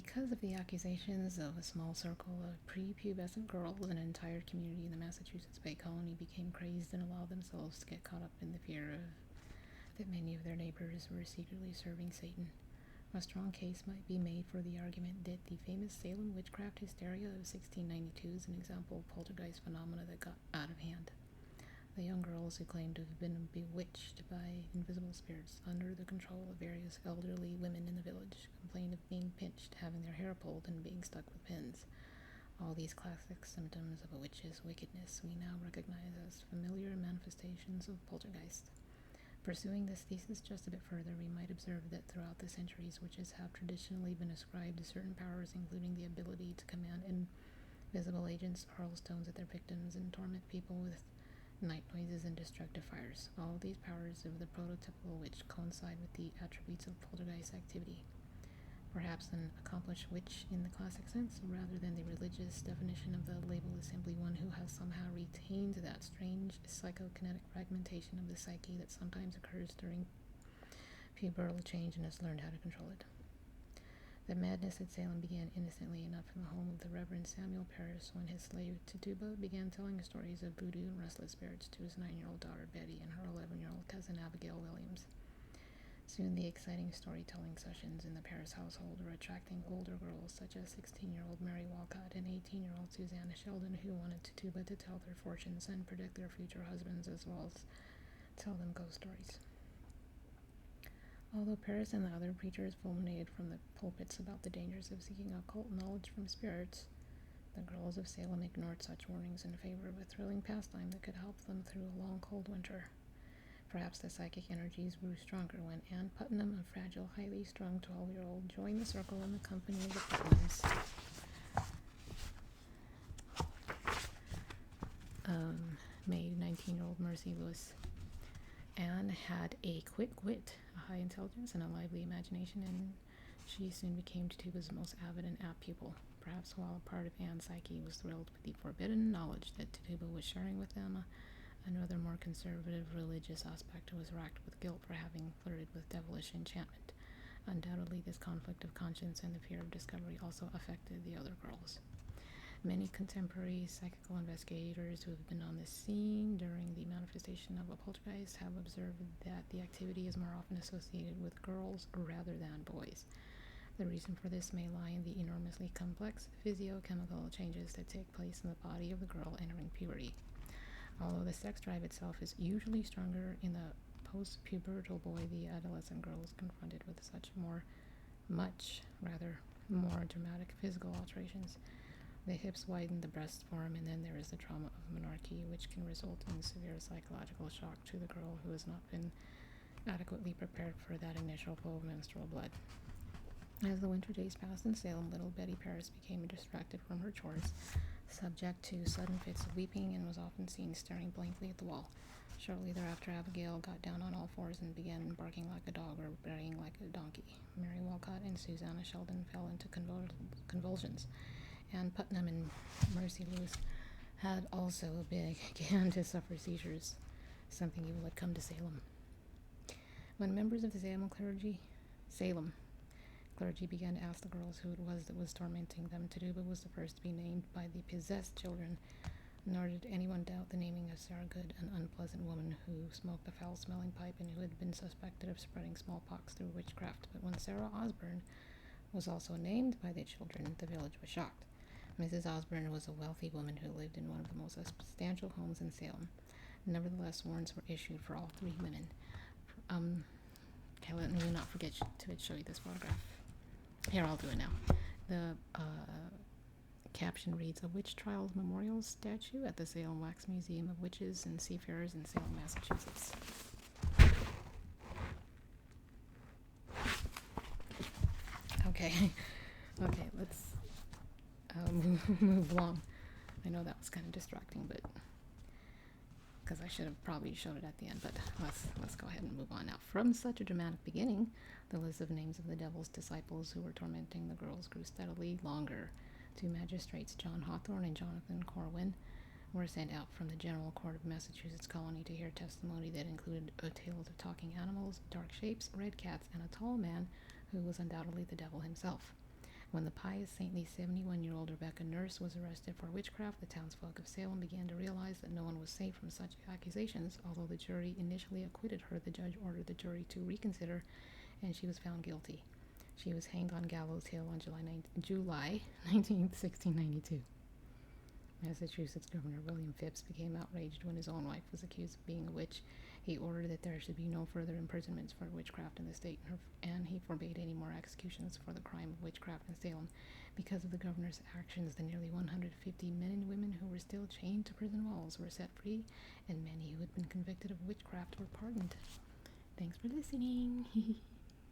Because of the accusations of a small circle of prepubescent girls, an entire community in the Massachusetts Bay Colony became crazed and allowed themselves to get caught up in the fear of that many of their neighbors were secretly serving Satan. A strong case might be made for the argument that the famous Salem witchcraft hysteria of 1692 is an example of poltergeist phenomena that got out of hand. The young girls who claimed to have been bewitched by invisible spirits under the control of various elderly women in the village complained of being pinched, having their hair pulled, and being stuck with pins. All these classic symptoms of a witch's wickedness we now recognize as familiar manifestations of poltergeist. Pursuing this thesis just a bit further, we might observe that throughout the centuries, witches have traditionally been ascribed to certain powers, including the ability to command invisible agents, hurl stones at their victims, and torment people with night noises and destructive fires. All of these powers of the prototypical witch coincide with the attributes of poltergeist activity. Perhaps an accomplished witch in the classic sense, rather than the religious definition of the label, is simply one who has somehow retained that strange psychokinetic fragmentation of the psyche that sometimes occurs during pubertal change and has learned how to control it. The madness at Salem began innocently enough in the home of the Reverend Samuel Parris when his slave Tituba began telling stories of voodoo and restless spirits to his 9-year-old daughter Betty and her 11-year-old cousin Abigail Williams. Soon the exciting storytelling sessions in the Parris household were attracting older girls such as 16-year-old Mary Walcott and 18-year-old Susanna Sheldon, who wanted Tituba to tell their fortunes and predict their future husbands, as well as tell them ghost stories. Although Parris and the other preachers fulminated from the pulpits about the dangers of seeking occult knowledge from spirits, the girls of Salem ignored such warnings in favor of a thrilling pastime that could help them through a long, cold winter. Perhaps the psychic energies grew stronger when Anne Putnam, a fragile, highly strung 12-year-old, joined the circle in the company of the Putnams. Maid 19-year-old Mercy Lewis. Anne had a quick wit, a high intelligence, and a lively imagination, and she soon became Tituba's most avid and apt pupil. Perhaps while a part of Anne's psyche was thrilled with the forbidden knowledge that Tituba was sharing with them, another more conservative religious aspect was racked with guilt for having flirted with devilish enchantment. Undoubtedly, this conflict of conscience and the fear of discovery also affected the other girls. Many contemporary psychical investigators who have been on the scene during the manifestation of a poltergeist have observed that the activity is more often associated with girls rather than boys. The reason for this may lie in the enormously complex physiochemical changes that take place in the body of the girl entering puberty. Although the sex drive itself is usually stronger in the post-pubertal boy, the adolescent girl is confronted with much more dramatic physical alterations. The hips widen, the breasts form, and then there is the trauma of menarche, which can result in severe psychological shock to the girl who has not been adequately prepared for that initial flow of menstrual blood. As the winter days passed in Salem, little Betty Parris became distracted from her chores, subject to sudden fits of weeping, and was often seen staring blankly at the wall. Shortly thereafter, Abigail got down on all fours and began barking like a dog or braying like a donkey. Mary Walcott and Susanna Sheldon fell into convulsions. Anne Putnam and Mercy Lewis had also began to suffer seizures, something evil had come to Salem. When members of the Salem clergy began to ask the girls who it was that was tormenting them, Tituba was the first to be named by the possessed children, nor did anyone doubt the naming of Sarah Good, an unpleasant woman who smoked a foul-smelling pipe and who had been suspected of spreading smallpox through witchcraft. But when Sarah Osborne was also named by the children, the village was shocked. Mrs. Osborne was a wealthy woman who lived in one of the most substantial homes in Salem. Nevertheless, warrants were issued for all three women. Okay, let me not forget to show you this photograph. Here, I'll do it now. The caption reads, "A Witch Trials Memorial Statue at the Salem Wax Museum of Witches and Seafarers in Salem, Massachusetts." Okay, let's move along. I know that was kind of distracting, but because I should have probably showed it at the end, but let's go ahead and move on now. From such a dramatic beginning, the list of names of the devil's disciples who were tormenting the girls grew steadily longer. Two magistrates, John Hawthorne and Jonathan Corwin, were sent out from the General Court of Massachusetts Colony to hear testimony that included tales of talking animals, dark shapes, red cats, and a tall man who was undoubtedly the devil himself. When the pious, saintly 71-year-old Rebecca Nurse was arrested for witchcraft, the townsfolk of Salem began to realize that no one was safe from such accusations. Although the jury initially acquitted her, the judge ordered the jury to reconsider, and she was found guilty. She was hanged on Gallows Hill on July 19th, 1692. Massachusetts Governor William Phips became outraged when his own wife was accused of being a witch. He ordered that there should be no further imprisonments for witchcraft in the state, and he forbade any more executions for the crime of witchcraft in Salem. Because of the governor's actions, the nearly 150 men and women who were still chained to prison walls were set free, and many who had been convicted of witchcraft were pardoned. Thanks for listening.